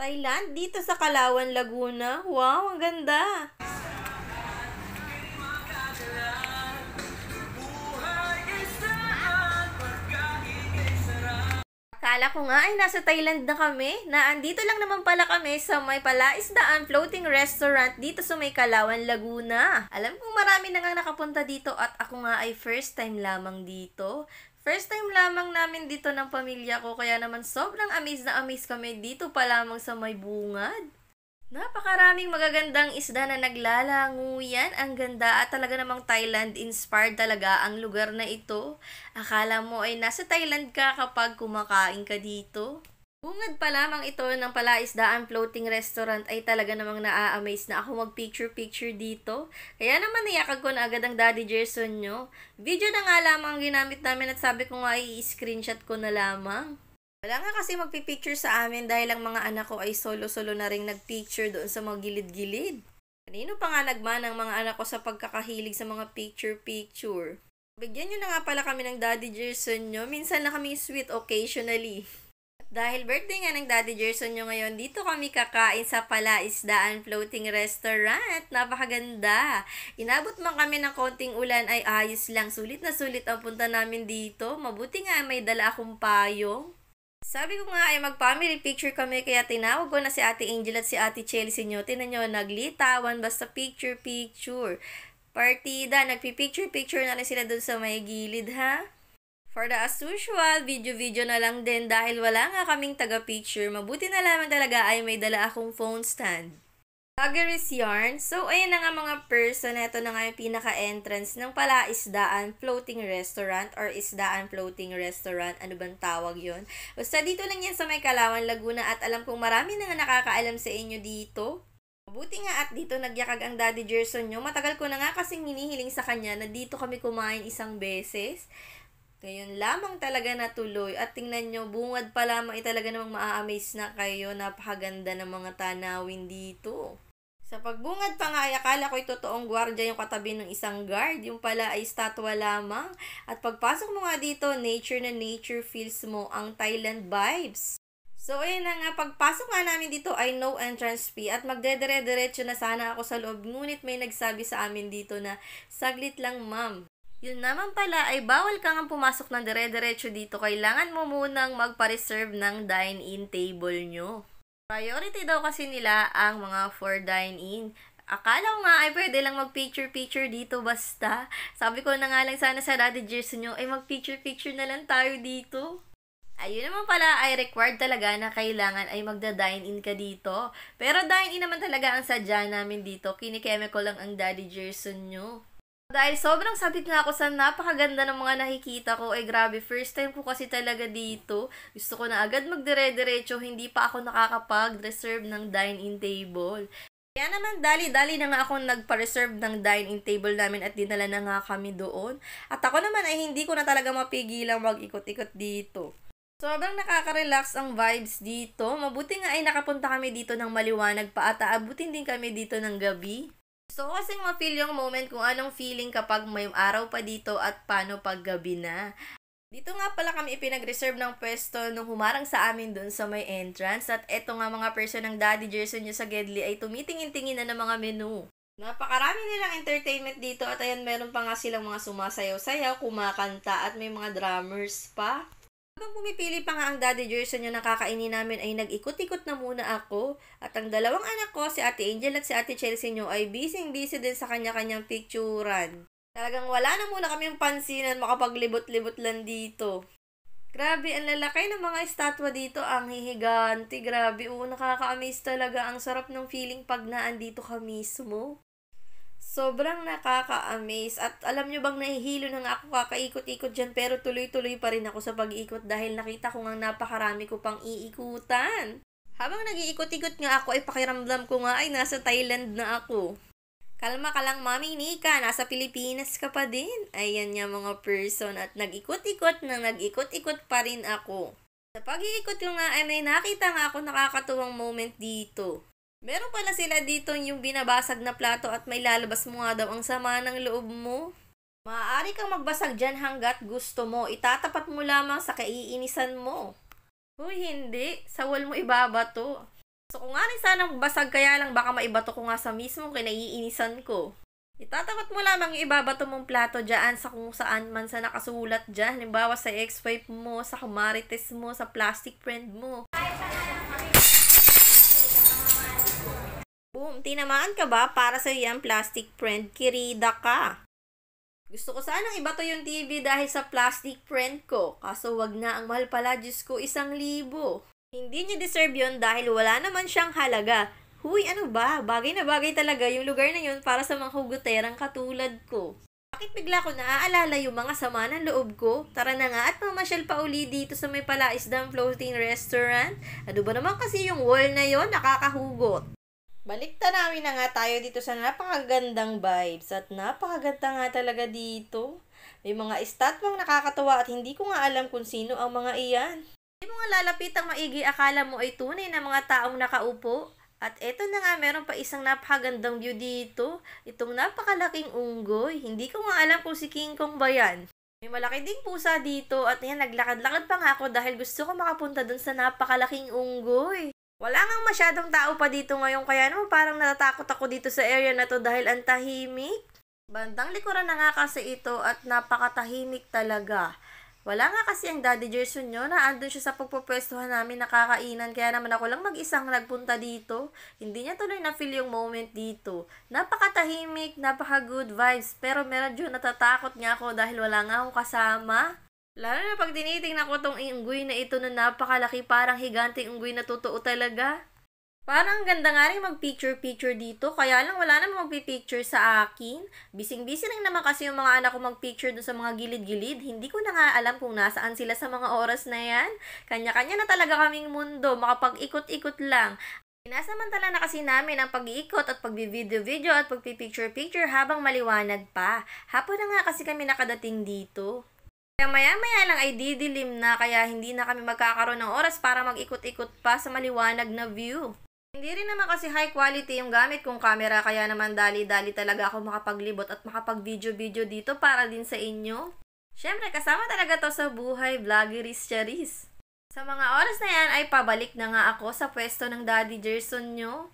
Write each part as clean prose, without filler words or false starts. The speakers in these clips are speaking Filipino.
Thailand, dito sa Calauan, Laguna. Wow, ang ganda! Akala ko nga ay nasa Thailand na kami, na andito lang naman pala kami sa may Palaisdaan Floating Restaurant dito sa may Calauan, Laguna. Alam kong marami na nga nakapunta dito at ako nga ay first time lamang dito. First time lamang namin dito ng pamilya ko kaya naman sobrang amaze na amaze kami dito pa lamang sa may bungad. Napakaraming magagandang isda na naglalanguyan. Ang ganda at talaga namang Thailand-inspired talaga ang lugar na ito. Akala mo ay nasa Thailand ka kapag kumakain ka dito. Bungad pa lamang ito ng Palaisdaan Floating Restaurant ay talaga namang naa-amaze na ako mag-picture-picture dito. Kaya naman niyakag ko na agad ang Daddy Gerson nyo. Video na nga lamang ang ginamit namin at sabi ko nga i-screenshot ko na lamang. Wala nga kasi magpipicture sa amin dahil ang mga anak ko ay solo-solo na rin nagpicture doon sa mga gilid-gilid. Kanino pa nga nagman ang mga anak ko sa pagkakahilig sa mga picture-picture? Bigyan nyo na nga pala kami ng Daddy Gerson nyo. Minsan na kami sweet occasionally. At dahil birthday nga ng Daddy Gerson nyo ngayon, dito kami kakain sa Palaisdaan Floating Restaurant. Napakaganda. Inabot man kami ng konting ulan ay ayos lang. Sulit na sulit ang punta namin dito. Mabuti nga may dala akong payong. Sabi ko nga ay mag-family picture kami kaya tinawag ko na si Ate Angel at si Ate Chelsea nyo. Tinan nyo, naglitawan basta picture-picture. Partida, nagpi-picture-picture na rin sila dun sa may gilid ha. For the as usual, video-video na lang din dahil wala nga kaming taga-picture. Mabuti na lamang talaga ay may dala akong phone stand. Vloggeries Yarn. So, ayan na nga mga person. Ito na nga yung pinaka-entrance ng Palaisdaan Floating Restaurant or Isdaan Floating Restaurant. Ano bang tawag yon? Basta dito lang yan sa may Calauan, Laguna at alam kong marami na nga nakakaalam sa inyo dito. Mabuti nga at dito nagyakag ang Daddy Gerson nyo. Matagal ko na nga kasing hinihiling sa kanya na dito kami kumain isang beses. Ngayon lamang talaga natuloy at tingnan nyo, bungad pa lamang talaga namang maa-amaze na kayo. Napakaganda ng mga tanawin dito. Sa pagbungad pa nga ay akala ko'y totoong gwardya yung katabi ng isang guard. Yung pala ay statwa lamang. At pagpasok mo nga dito, nature na nature feels mo ang Thailand vibes. So ayun na nga, pagpasok nga namin dito ay no entrance fee at magdedire-diretso na sana ako sa loob. Ngunit may nagsabi sa amin dito na saglit lang ma'am. Yun naman pala ay bawal ka nga pumasok ng dire-diretso dito. Kailangan mo munang magpa-reserve ng dine-in table nyo. Priority daw kasi nila ang mga for dine-in. Akala ko nga ay pwede lang mag-picture-picture dito basta. Sabi ko na nga lang sana sa Daddy Gerson nyo ay mag-picture-picture na lang tayo dito. Ayun naman pala ay required talaga na kailangan ay magda-dine-in ka dito. Pero dine-in naman talaga ang sadya namin dito. Kinikeme ko lang ang Daddy Gerson nyo. Dahil sobrang sabik nga ako sa napakaganda ng mga nakikita ko, ay grabe, first time ko kasi talaga dito. Gusto ko na agad magdire-diretso, hindi pa ako nakakapag-reserve ng dine-in table. Kaya naman, dali-dali na nga ako nagpa-reserve ng dine-in table namin at dinala na nga kami doon. At ako naman ay hindi ko na talaga mapigilang mag-ikot-ikot dito. Sobrang nakaka-relax ang vibes dito. Mabuti nga ay nakapunta kami dito ng maliwanag pa at aabutin din kami dito ng gabi. Gusto ko kasing ma-feel yung moment kung anong feeling kapag may araw pa dito at paano pag gabi na. Dito nga pala kami ipinag-reserve ng pwesto nung humarang sa amin dun sa may entrance. At eto nga mga person ng Daddy Gerson nyo sa Gedli ay tumitingin-tingin na ng mga menu. Napakarami nilang entertainment dito at ayan meron pa nga silang mga sumasayaw-sayaw, kumakanta at may mga drummers pa. Habang pumipili pa nga ang Daddy Gerson yung nakakainin namin ay nag-ikot-ikot na muna ako. At ang dalawang anak ko, si Ate Angel at si Ate Chelsea nyo ay busy-busy din sa kanya-kanyang picturan. Talagang wala na muna kaming pansinan makapaglibot-libot lang dito. Grabe, ang lalaki ng mga estatwa dito, ang hihiganti. Grabe, nakaka-amaze talaga. Ang sarap ng feeling pag naandito ka mismo. Sobrang nakaka-amaze at alam nyo bang nahihilo na nga ako kakaikot-ikot dyan pero tuloy-tuloy pa rin ako sa pag-iikot dahil nakita ko nga napakarami ko pang iikutan. Habang nag-iikot-ikot nga ako ay pakiramdam ko nga ay nasa Thailand na ako. Kalma ka lang Mami Nika, nasa Pilipinas ka pa din. Ayan nga mga person at nag-ikot-ikot pa rin ako. Sa pag-iikot ko nga ay may nakita nga ako nakakatuwang moment dito. Meron pala sila dito yung binabasag na plato at may lalabas mo nga daw ang sama ng loob mo. Maaari kang magbasag dyan hanggat gusto mo. Itatapat mo lamang sa kaiinisan mo. Huy, hindi. Sa wall mo ibabato. Gusto ko nga rin sanang basag, kaya lang baka maibato ko nga sa mismong kinaiinisan ko. Itatapat mo lamang yung ibabato mong plato dyan sa kung saan man sa nakasulat dyan. Halimbawa sa ex-wife mo, sa kamarites mo, sa plastic friend mo. Boom! Tinamaan ka ba? Para sa yan, plastic friend, kirida ka. Gusto ko sanang ibato yung TV dahil sa plastic friend ko. Kaso wag na, ang mahal pala, Diyos ko, 1,000. Hindi niya deserve yun dahil wala naman siyang halaga. Huy, ano ba? Bagay na bagay talaga yung lugar na yun para sa mga hugoterang katulad ko. Bakit bigla ko naaalala yung mga sama ng loob ko? Tara na nga at mamasyal pa uli dito sa may Palaisdang Floating Restaurant. Ano ba naman kasi yung wall na yon, nakakahugot. Balikta namin na nga tayo dito sa napakagandang vibes at napakaganda nga talaga dito. May mga estatwang nakakatawa at hindi ko nga alam kung sino ang mga iyan. Hindi mo nga lalapitang maigi, akala mo ay tunay na mga taong nakaupo. At eto na nga, meron pa isang napakagandang view dito. Itong napakalaking unggoy. Hindi ko nga alam kung si King Kong ba yan. May malaki ding pusa dito at yan, naglakad-lakad pa nga ako dahil gusto ko makapunta dun sa napakalaking unggoy. Wala ngang masyadong tao pa dito ngayon, kaya naman parang natatakot ako dito sa area na to dahil ang tahimik. Bandang likuran na nga kasi ito at napakatahimik talaga. Wala nga kasi ang Daddy Gerson nyo na andun siya sa pagpupwestuhan namin nakakainan, kaya naman ako lang mag-isang nagpunta dito. Hindi niya tuloy na-feel yung moment dito. Napakatahimik, napaka-good vibes, pero medyo natatakot niya ako dahil wala nga akong kasama. Lalo na pag tinitingnan ko tong unggoy na ito na napakalaki, parang higanteng unggoy na totoo talaga. Parang ganda nga rin mag-picture-picture dito, kaya lang wala namang magpipicture sa akin. Bising-busy rin naman kasi yung mga anak ko mag-picture doon sa mga gilid-gilid. Hindi ko na nga alam kung nasaan sila sa mga oras na yan. Kanya-kanya na talaga kaming mundo, makapag-ikot-ikot lang. Sinasamantala na kasi namin ang pag-iikot at pag-video-video at pag-picture-picture habang maliwanag pa. Hapon na nga kasi kami nakadating dito. Kaya maya-maya lang ay didilim na, kaya hindi na kami magkakaroon ng oras para mag-ikot-ikot pa sa maliwanag na view. Hindi rin naman kasi high quality yung gamit kong camera, kaya naman dali-dali talaga ako makapaglibot at makapag-video-video dito para din sa inyo. Syempre, kasama talaga to sa buhay vloggeries charis. Sa mga oras na yan ay pabalik na nga ako sa pwesto ng Daddy Gerson nyo.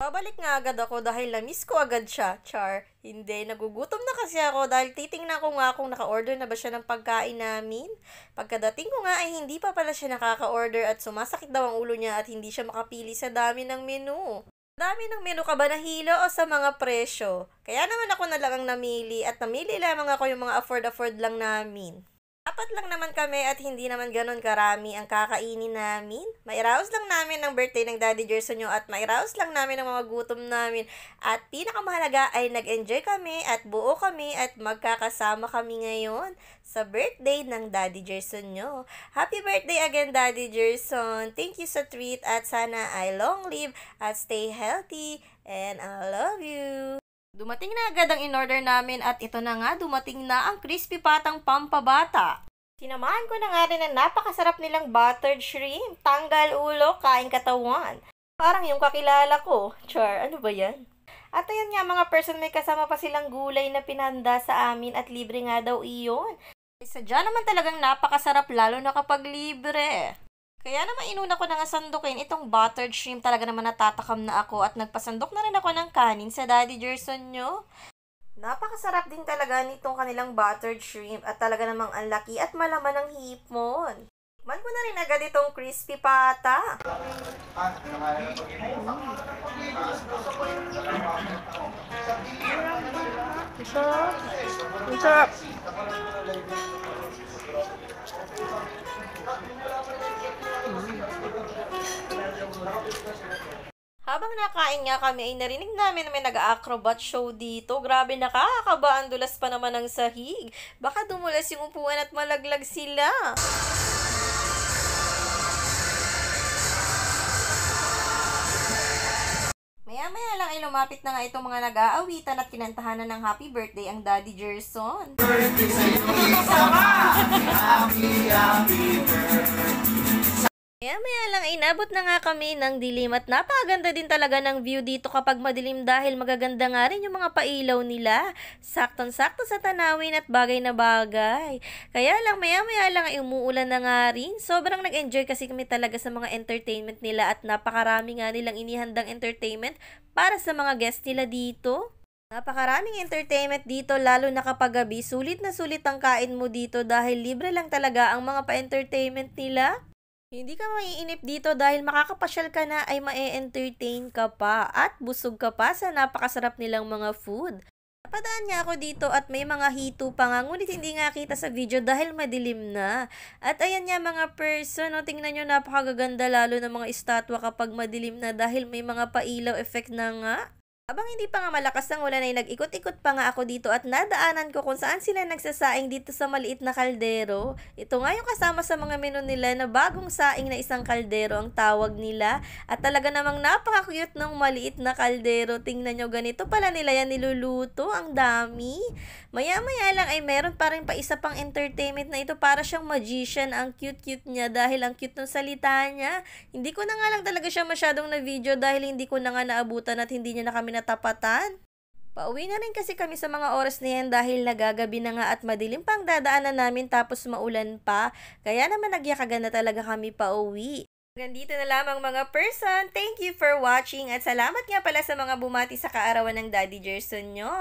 Babalik nga agad ako dahil na-miss ko agad siya, char. Hindi, nagugutom na kasi ako dahil titingnan ko nga kung naka-order na ba siya ng pagkain namin. Pagkadating ko nga ay hindi pa pala siya nakaka-order at sumasakit daw ang ulo niya at hindi siya makapili sa dami ng menu. Dami ng menu ka ba nahilo o sa mga presyo? Kaya naman ako na lang ang namili at namili lamang ako yung mga afford lang namin. Apat lang naman kami at hindi naman ganun karami ang kakainin namin. Mairaos lang namin ang birthday ng Daddy Gerson nyo at mairaos lang namin ang mga gutom namin. At pinakamahalaga ay nag-enjoy kami at buo kami at magkakasama kami ngayon sa birthday ng Daddy Gerson nyo. Happy birthday again, Daddy Gerson! Thank you sa treat at sana ay long live at stay healthy and I love you! Dumating na agad ang in-order namin at ito na nga, dumating na ang crispy patang pampabata. Sinamahan ko na nga rin ang napakasarap nilang buttered shrimp. Tanggal ulo, kain katawan. Parang yung kakilala ko. Char, ano ba yan? At ayan nga mga person, may kasama pa silang gulay na pinanda sa amin at libre nga daw iyon. Sadya naman talagang napakasarap lalo na kapag libre. Kaya naman inuna ko na nga sandukin itong buttered shrimp, talaga naman natatakam na ako at nagpasandok na rin ako ng kanin sa Daddy Gerson nyo. Napakasarap din talaga nitong kanilang buttered shrimp at talaga namang ang laki at malaman ng hipon. Tikman ko na rin agad itong crispy pata. Ang sarap. Habang nakain nga kami ay narinig namin na may nag-acrobat show dito. Grabe, nakakakaba, ang dulas pa naman ng sahig. Baka dumulas yung upuan at malaglag sila. Maya-maya lang ay lumapit na nga itong mga nag-aawitan at kinantahanan ng happy birthday ang Daddy Gerson. Birthday sa'yo, isa ka! Happy birthday! Maya-maya lang ay inabot na nga kami ng dilim at napakaganda din talaga ng view dito kapag madilim dahil magaganda nga rin yung mga pailaw nila. Saktong-sakto sa tanawin at bagay na bagay. Kaya lang maya-maya lang ay umuulan na nga rin. Sobrang nag-enjoy kasi kami talaga sa mga entertainment nila at napakarami nga nilang inihandang entertainment para sa mga guests nila dito. Napakaraming entertainment dito lalo na kapag gabi. Sulit na sulit ang kain mo dito dahil libre lang talaga ang mga pa-entertainment nila. Hindi ka maiinip dito dahil makakapasyal ka na ay mae-entertain ka pa at busog ka pa sa napakasarap nilang mga food. Napadaan nga ako dito at may mga hito pa nga, ngunit hindi nga kita sa video dahil madilim na. At ayan nga mga person, no, tingnan nyo napakaganda lalo ng mga estatwa kapag madilim na dahil may mga pailaw effect na nga. Habang hindi pa nga malakas ang ulan ay nag-ikot-ikot pa nga ako dito at nadaanan ko kung saan sila nagsasaing dito sa maliit na kaldero. Ito nga yung kasama sa mga menu nila na bagong saing na isang kaldero ang tawag nila. At talaga namang napaka-cute ng maliit na kaldero. Tingnan nyo, ganito pala nila yan niluluto. Ang dami. Maya-maya lang ay meron pa rin pa isa pang entertainment na ito para siyang magician. Ang cute-cute niya dahil ang cute ng salita niya. Hindi ko na nga lang talaga siya masyadong na video dahil hindi ko na nga naabutan at hindi niya na kami natapatan. Pauwi na rin kasi kami sa mga oras na yan dahil nagagabi na nga at madilim pang dadaanan namin tapos maulan pa. Kaya naman nagyakagan na talaga kami pauwi. Hanggang dito na lamang mga person. Thank you for watching at salamat nga pala sa mga bumati sa kaarawan ng Daddy Gerson nyo.